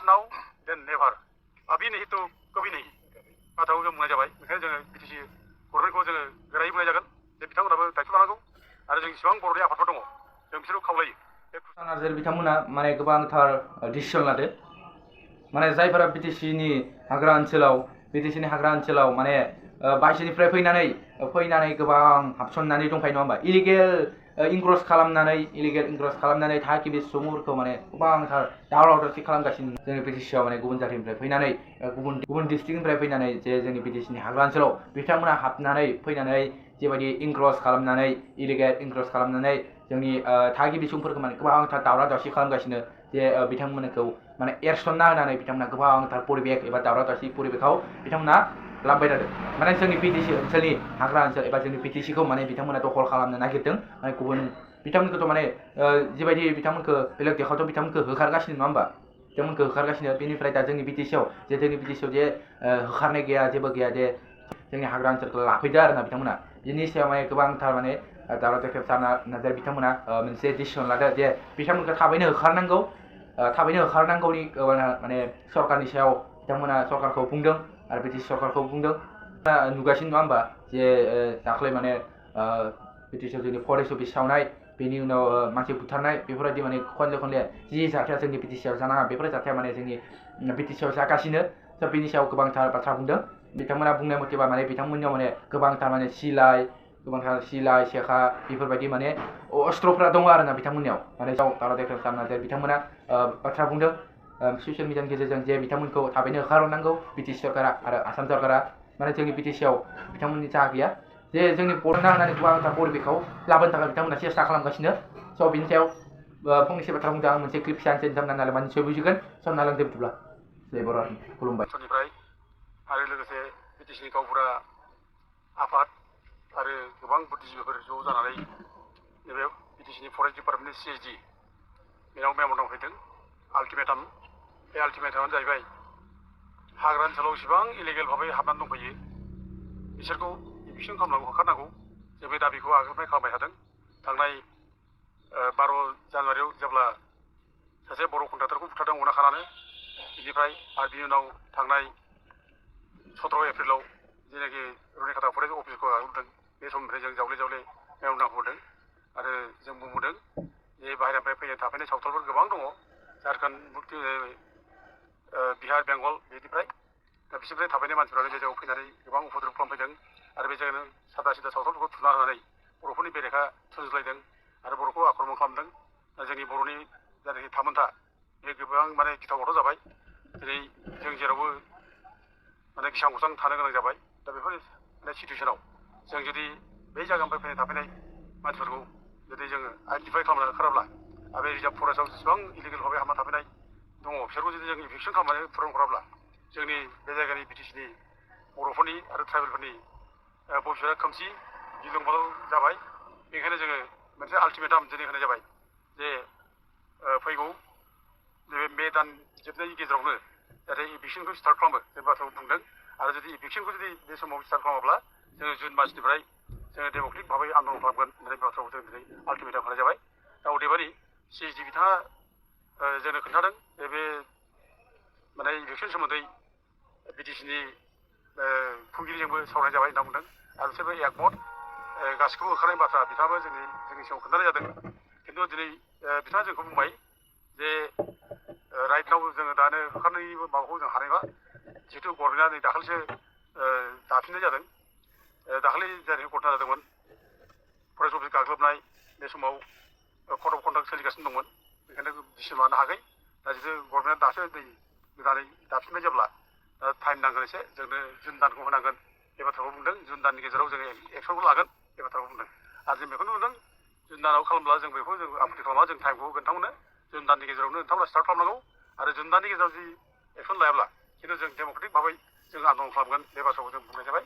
not now, then never. Abi नहीं तो कभी नहीं. बाथ्राखौ जों बुंनाय जाबाय. बेखायनो जोङो बिटिसि गभर्नमेन्टखौ जोङो गोरायै बुंनाय जागोन. जे बिथांमोनाबो दायथ' लानांगौ आरो जों जेसेबां बर'नि आफादफोर दङ जों बिसोरखौ खावलायो. नार्जारि बिथांमोना माने गोबांथार डिसिसन लादो माने जायफोरा बिटिसिनि हाग्रा ओनसोलाव माने बायजोनिफ्राय फैनानै गोबां हाबसननानै दंखायो नङा होमबा इलिगेल इनक्रस खालामनानै थागिबि सुबुंफोरखौ माने गोबांथार दावराव दावसि खालामगासिनो जोंनि बिटिसिआव माने गुबुन जाथिनिफ्राय फैनानै गुबुन डिस्ट्रिक्टनिफ्राय फैनानै जे जोंनि बिटिसिनि हाग्रा ओनसोलाव बिथांमोना हाबनानै फैनानै जेबायदि इनक्रस खालामनानै इलिगेल इनक्रस खालामनानै जोंनि थागिबि सुबुंफोरखौ माने गोबांथार दावराव दावसि खालामगासिनो जे बिथांमोनखौ माने एरसनना होनानै बिथांमोना गोबांथार परिबेक एबा दावराव दावसि परिबेकआव बिथांमोना लाबोबाय थादों माने जोंनि बिटिसि ओनसोलनि हाग्रा ओनसोल एबा जोंनि बिटिसिखौ माने बिथांमोना दखल खालामनो नागिरदों माने गुबुन बिथांमोनखौथ' माने जिबायदि बिथांमोनखौ बेलेग देखावथ' बिथांमोनखौ होखारगासिनो नङा होमबा बिथांमोनखौ होखारगासिनो बेनिफ्राय दा जोंनि बिटिसिआव जे होखारनाय गैया जेबो गैया जे जोंनि हाग्रा ओनसोलखौ लाफैदो आरोना बिथांमोना बिनि सायाव माने गोबांथार माने दावराव दावसि नार्जारि बिथांमोना मोनसे डिसिसन लादो जे बिथांमोनखौ थाबैनो होखारनांगौनि माने सरकारनि सायाव बिथांमोना सरकारखौ बुंदों आरो ब्रिटिश सरकारखौ बुंदों नुगासिनो नङा होमबा जे दाख्लै माने ब्रिटिशआव जोंनि फरेस्ट अफिस सावनाय बेनि उनाव मानसि बुथारनाय बेफोरबायदि माने खनले जि जाथाया जोंनि बिटिसिआव जानाङा बेफोर जाथाया माने जोंनि बिटिसिआव जागासिनो स' बेनि सायाव गोबांथार बाथ्रा बुंदों बिथांमोना बुंनाय मथेबा माने बिथांमोननियाव माने गोबांथार माने सिलाइ सेखा बेफोरबायदि माने अस्त्रफ्रा दङ आरोना बिथांमोननियाव माने दावराव दावसि खालामनानै बिथांमोना बाथ्रा बुंदों ससियेल मिडियानि गेजेरजों जे बिथांमोनखौ थाबैनो होखारहरनांगौ ब्रिटिश सरकारा आरो आसाम सरकारा माने जोंनि बिटिसिआव बिथांमोननि जाहा गैया जे जोंनि बर'ना होननानै गोबांथार परिबेकखौ लाबोनो थाखाय बिथांमोना सेस्था खालामगासिनो स' बिनि सायाव फंनैसो बाथ्रा बुंदों आं मोनसे क्लिप फिसानोसै नोंथांमोना नालाय निसय बुजिगोन सम नालांदो बिदिब्ला जय बर' खुलुमबाय समनिफ्राय आरो लोगोसे बिटिसिनि गावबुरा आफाद आरो गोबां बुद्धिजिबिफोर ज' जानानै नैबे बिटिसिनि फरेस्ट डिपार्टमेन्टनि सिआइडि बेनाव मेम'रेन्डाम हैदों आल्टिमेटाम बे आल्टिमेटामानो जाहैबाय हाग्रा ओनसोलाव इसेबां इलिगेल भाबै हाबनानै दंफैयो बिसोरखौ इभिक्सन खालामनांगौ होखारनांगौ जों बे दाबिखौ आगोलनिफ्राय खालामबाय थादों थांनाय 12 जानुवारियाव जेब्ला सासे बर' कन्ट्राक्टरखौ बुथारदों अनाखानानो बेनिफ्राय आरो बिनि उनाव थांनाय 17 एप्रिलाव जेनाखि रुनिकाटा फरेस्ट अफिसखौ गाग्लोबदों बे समनिफ्राय जों जावले मेम'रेन्डाम हरदों आरो जों बुंबोदों जे बाहेरानिफ्राय थाफैनाय सावथालफोर गोबां दङ झारखन्ड बिहार बेंगल बिनिफ्राय दा बिसोरनिफ्राय थाफैनाय मानसिफ्रानो बे जायगायाव फैनानै गोबां उपद्रब खालामफैदों आरो बे जायगायावनो सादा सावथालफोरखौ थुना होनानै बर'फोरनि बेरेखा सोरजिलायदों आरो बर'खौ आक्रमण खालामदों जोंनि बर'नि जायनाखि थामोनथा बे गोबां माने गिथाव बाथाव जाबाय जेरै जों जेरावबो माने गिसां गसां थानो गोनां जाबाय दा बेफोर सिटुवेसनाव जों जुदि बे जायगानिफ्राय थाफैनाय मानसिफोरखौ जुदि जोङो आइडेन्टिफाइ खालामनानै होखाराब्ला आरो बे रिजार्भ फरेस्टआव जेसेबां इलिगेल भाबै हाबना थाफैनाय दङ बिसोरखौ जुदि जों इभिक्सन खालामनानै फुरन हराब्ला जोंनि बे जायगानि बिटिसिनि बर'फोरनि आरो ट्राइबेलफोरनि भबिष्यतआ खोमसि गिलुं बालुं जाबाय बेनिखायनो जोङो मोनसे आल्टिमेटाम दिनै होनाय जाबाय जे फैगौ नैबे मे दान जोबनायनि गेजेरावनो जाहाथे इभिक्सनखौ स्टार्ट खालामो बे बाथ्राखौ बुंदों आरो जुदि इभिक्सनखौ जुदि बे समाव स्टार्ट खालामाब्ला जोङो जुन मासनिफ्राय जोङो डेम'क्रेटिक भाबै आन्दलन खालामगोन होननाय बाथ्राखौ जों दिनै आल्टिमेटाम होनाय जाबाय दा अदेबानि सिआइडि बिथाङा जोंनो खोन्थादों जे बे माने इभिक्सन सोमोन्दै बिटिसिनि खुंगिरिजोंबो सावरायनाय जाबाय होनना बुंदों आरो बिसोरबो एकमत गासिखौबो होखारनाय बाथ्रा बिथाङाबो जोंनि सिगाङाव खोन्थानाय जादों खिन्थु दिनै बिथाङा जोंखौ बुंबाय जे राइट नाव जोङो दानो होखारनायनि माबाखौ जों हानायबा जिहेतु गभर्नमेन्टआ नै दाखालिसो दाफिननाय जादों दाखालि जायनाखि घटना जादोंमोन फरेस्ट अफिस गाग्लोबनाय बे समाव कड अफ कन्डाक्ट सोलिगासिनो दंमोन बेखायनो डिसिसन लानो हायाखै दा जितु गभर्नमेन्टआ दासो नै गोदानै दाफिनबाय जेब्ला टाइम नांगोन एसे जोंनो जुन दानखौ होनांगोन बे बाथ्राखौ बुंदों जुन दाननि गेजेराव जोङो एक्सनखौ लागोन बे बाथ्राखौ बुंदों आरो जों बेखौनो नुदों जुन दानाव खालामब्ला जों बेखौ जों आपडेट खालामा जों टाइमखौ होगोन नोंथांमोननो जुन दाननि गेजेरावनो नोंथांमोना स्टार्ट खालामनांगौ आरो जुन दाननि गेजेराव जुदि एक्सन लायाब्ला खिन्थु जों डेम'क्रेटिक भाबै जों आन्दलन खालामगोन बे बाथ्राखौ जों बुंनाय जाबाय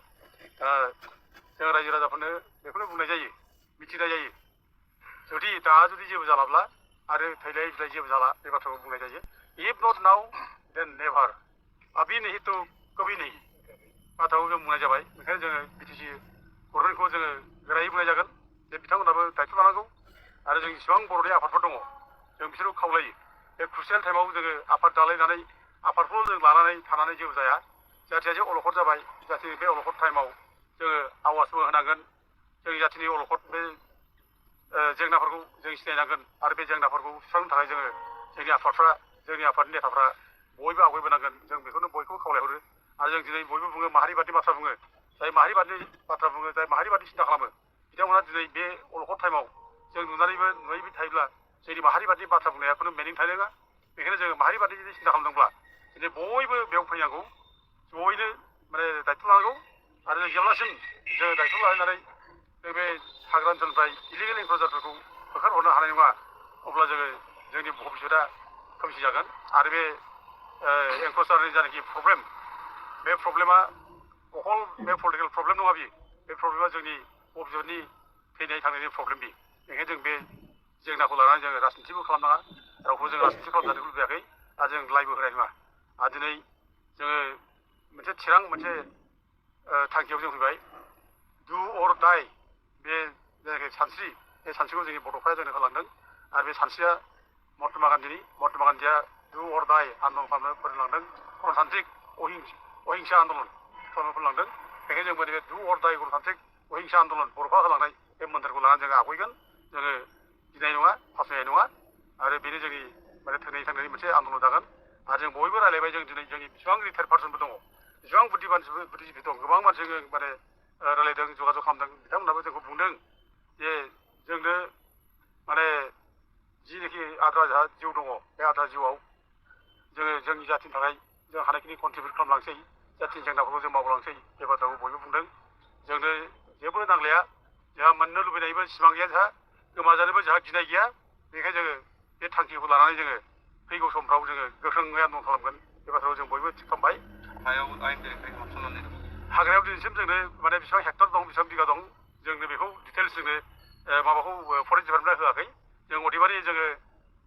जों रायजो राजाफोरनो बेखौनो बुंनाय जायो मिथिनाय जायो जुदि जेबो जालाब्ला आरो थैलाय बिलाय जेबो जाला बे बाथ्राखौ बुंनाय जायो इफ नट नाउ देन नेभार अभी नहीं तो कभी नहीं बाथ्राखौ जों बुंनाय जाबाय बेखायनो जोङो बिटिसि गभर्नमेन्टखौ जोङो गोरायै बुंनाय जागोन जे बिथांमोनाबो दायथ' लानांगौ आरो जों जेसेबां बर'नि आफादफोर दङ जों बिसोरखौ खावलायो बे क्रुसियेल टाइमाव जोङो आफाद दालायनानै आफादखौ जों लानानै थानानै जेबो जाया जाथिया जे अलखद जाबाय जाथिनि बे अलखद टाइमाव जोङो आवाजबो होनांगोन जोंनि जाथिनि अलखद बे जेंनाफोरखौ जों सिनायनांगोन आरो बे जेंनाफोरखौ सुस्रांनो थाखाय जोङो जोंनि आफादफ्रा जोंनि आफादनि नेताफ्रा बयबो आवगायबोनांगोन जों बेखौनो बयखौबो खावलायहरो आरो जों दिनै बयबो बुङो माहारिबादनि बाथ्रा बुङो जाय माहारिबादनि बाथ्रा बुङो जाय माहारिबादनि सिन्था खालामो बिथांमोना दिनै बे अलखद टाइमाव जों नुनायबो थायोब्ला जोंनि माहारिबादनि बाथ्रा बुंनाया खुनु मिनिं थानाय नङा बेखायनो जोङो माहारिबादनि जुदि सिन्था खालामदोंब्ला दिनै बयबो बेयाव फैनांगौ जयैनो माने दायथ' लानांगौ आरो जों जेब्लासिम जोङो दायथ' लानानै बे हाग्रा ओनसोलनिफ्राय इलिगेल एनक्ल'जारफोरखौ होखारहरनो हानाय नङा अब्ला जोङो जोंनि भबिष्यतआ खोमसि जागोन आरो बे एनक्ल'जारनि जानाखि प्रब्लेम बे प्रब्लेमा अकल बे पलिटिकेल प्रब्लेम नङा बियो बे प्रब्लेमा जोंनि भबिष्यतनि थैनाय थांनायनि प्रब्लेम बियो बेखायनो जों बे जेंनाखौ लानानै जोङो राजनितिबो खालामनाङा रावखौ जों राजनिति खालामजानो लुबैयाखै आरो जों लाइबो होनाय नङा आरो दिनै जोङो मोनसे थिरां मोनसे थांखियाव जों फैबाय डु अर डाइ बे जायनाखि सानस्रि बे सानस्रिखौ जोंनि बड'फ्रा जोंनो होलांदों आरो बे सानस्रिया महात्मा गान्धीया डु अर डाइ आन्दलन खालामनो फोरोंलांदों गणतान्त्रिक अहिंसा आन्दलन खालामनो फोरोंलांदों बेखायनो जोंबो नैबे डु अर डाइ गणतान्त्रिक अहिंसा आन्दलन बर'फ्रा होलांनाय बे मोन्थोरखौ लानानै जोङो आवगायगोन जोङो गिनाय नङा फासयनाय नङा आरो बेनो जोंनि माने थैनाय थांनायनि मोनसे आन्दलन जागोन आरो जों बयबो रायलायबाय जों दिनै जोंनि बेसेबां रिटायार्ड पार्सनबो दङ बेसेबां बुद्धिजिबि दं गोबां मानसि जों माने रायलायदों जगाजग खालामदों बिथांमोनहाबो जोंखौ बुंदों जे जोंनो माने जिनोखि आद्रा जिउ दङ बे आद्रा जिउआव जोङो जोंनि जाथिनि थाखाय जों हानायखिनि कन्ट्रिबिउट खालामलांसै जाथिनि जेंनाफोरखौ जों मावलांसै बे बाथ्राखौ बयबो बुंदों जोंनो जेबो नांलाया जोंहा मोननो लुबैनायबो सिमां गैया जोंहा गोमाजानोबो जोंहा गिनाय गैया बेनिखायनो जोङो बे थांखिखौ लानानै जोङो फैगौ समफ्राव जोङो गोख्रोङै आन्दलन खालामगोन बे बाथ्राखौ जों बयबो थिग खालामबाय हायाव आयेन बेरेखायै हाबसननानै हाग्रायाव दिनैसिम जोंनो माने बेसेबां हेक्टर दं बेसेबां बिगा दं जोंनो बेखौ डिटेल्स जोंनो माबाखौ फरेस्ट डिपार्टमेन्टआ होआखै जों अदेबानि जोङो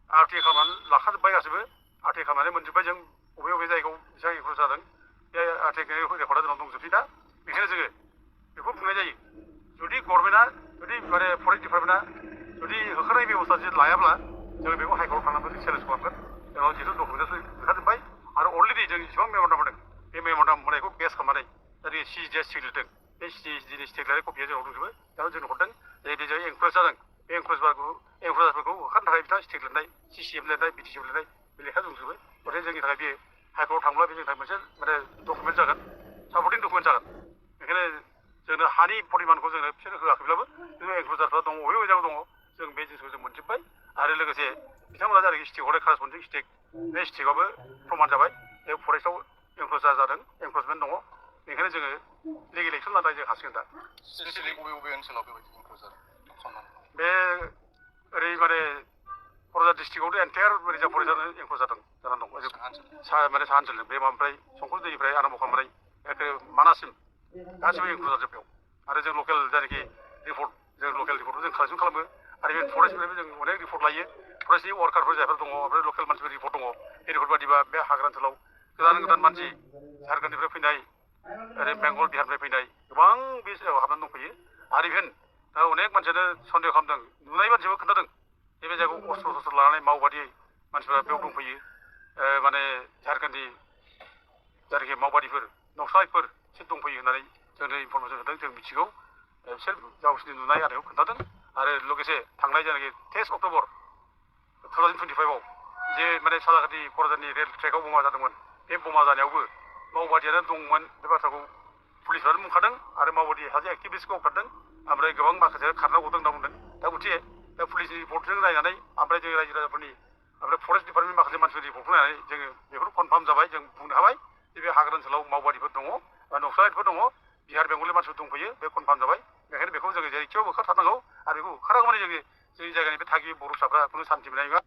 आरटि खालामनानै लाखाजोब्बाय गासैबो आरटि खालामनानै मोनजोब्बाय जों बबे बबे जायगायाव बेसेबां एंक्ल'ज जादों बे आरटि रेकर्डआ जोंनाव दंजोबसै दा बेखायनो जोङो बेखौ बुंनाय जायो जुदि गभर्नमेन्टआ जुदि माने फरेस्ट डिपार्टमेन्टआ जुदि होखारनाय बेबस्था जुदि लायाब्ला जोङो बेखौ हाइकर्टआव थांनानै जों चेलेन्ज खालामगोन जोंनाव जिहेतु डकुमेन्टआ ओंखारजोब्बाय आरो अलरेडि जों जेसेबां मेम'रेन्डाम होदों बे मेम'रेन्डाम होनायखौ बेस खालामनानै जायखि सिजिआ स्टेक लिरदों बे सिजिनि स्टेक लिरनाय कपिया जोंनाव दंजोबो दा जोंनो हरदों जे बे जाय एनक्ल'ज जादों बे एनक्ल'जारफोरखौ होखारनो थाखाय बिथाङा स्टेक लिरनाय सिसिएम लिरनाय बिटिसिएम लिरनाय बे लेखा दंजोबो गथिखे जोंनि थाखाय बे हाइकर्टआव थांब्ला बे जोंनि थाखाय मोनसे माने डकुमेन्ट जागोन सापर्टिं डकुमेन्ट जागोन बेखायनो जोंनो हानि परिमानखौ जोंनो बिसोर होआखैब्लाबो जोङो एनक्ल'जारफ्रा दङ बबे बबे जायगायाव दङ जों बे जिनिसखौ जों मोनजोब्बाय आरो लोगोसे बिथांमोना जायनाखि स्टेक हरनाय कारेसपन्डिं स्टेक बे स्टेकआबो प्रमान जाबाय बे फरेस्टआव एनक्ल'जार जादों एनक्ल'जमेन्ट दङ बेनिखायनो जोङो लिगेल एक्सन लानाय जों हासिगोन दा स्पेसियेलि बबे बबे ओनसोलाव बेबायदि एनक्ल'जार बे ओरै माने क'क्राझार डिस्ट्रिक्टआवथ' एन्टायार रिजार्भ फरेस्टआनो एनक्ल'ज जादों जानानै दं माने साहा ओनसोलजों बे माबानिफ्राय संकल दैनिफ्राय आराम्भ खालामनानै एखे मानासिम गासिबो एनक्ल'ज जाजोब बेयाव आरो जों लकेल जायनाखि रिपर्ट जों लकेल रिपर्टखौ जों कालेक्सन खालामो आरो बे फरेस्टनिफ्रायबो जों अनेक रिपर्ट लायो फरेस्टनि वार्कारफोर जायफोर दङ ओमफ्राय लकेल मानसिफोर रिपर्ट दङ बे रिपर्ट बादिबा बे हाग्रा ओनसोलाव गोदान मानसि झारखन्डनिफ्राय फैनाय ओरै बेंगल बिहारनिफ्राय फैनाय गोबां बे जायगायाव हाबनानै दंफैयो आरो इभेन दा अनेक मानसियानो सन्देह खालामदों नुनाय मानसियाबो खोन्थादों बे जायगायाव अस्त्र शस्त्र लानानै मावबादि मानसिफोरा बेयाव दंफैयो माने झारखन्डनि जायनाखि मावबादिफोर नक्सालाइटफोर बिसोर दंफैयो होननानै जोंनो इनफरमेसन होदों जों मिथिगौ बिसोर गावसोरनि नुनाय आरो खोन्थादों आरो लोगोसे थांनाय जायनाखि 23 अक्ट'बर 2025आव जे माने सालाकाटि क'क्राझारनि रेल ट्रेकआव बमा जादोंमोन बे बमा जानायावबो मावबादियानो दंमोन बे बाथ्राखौ पुलिसफ्रानो बुंखादों आरो मावबादि सासे एक्टिभिस्टखौ हरदों ओमफ्राय गोबां माखासे खारना गदों होनना बुंदों दा गथिखे दा पुलिसनि रिपर्टजों नायनानै ओमफ्राय जों रायजो राजाफोरनि ओमफ्राय फरेस्ट डिपार्टमेन्ट माखासे मानसिफोरनि रिपर्टखौ नायनानै जोङो बेखौ कनफार्म जाबाय जों बुंनो हाबाय जे बे हाग्रा ओनसोलाव मावबादिफोर दङ नक्सालाइटफोर दङ बिहार बेंगलनि मानसिफोर दंफैयो बे कनफार्म जाबाय बेखायनो बेखौ जोङो जेरैखियाव होखारथारनांगौ आरो बेखौ होखारागौ माने जोंनि जायगानि बे थागिबि बर' फिसाफ्रा खुनु सान्थि मोननाय नङा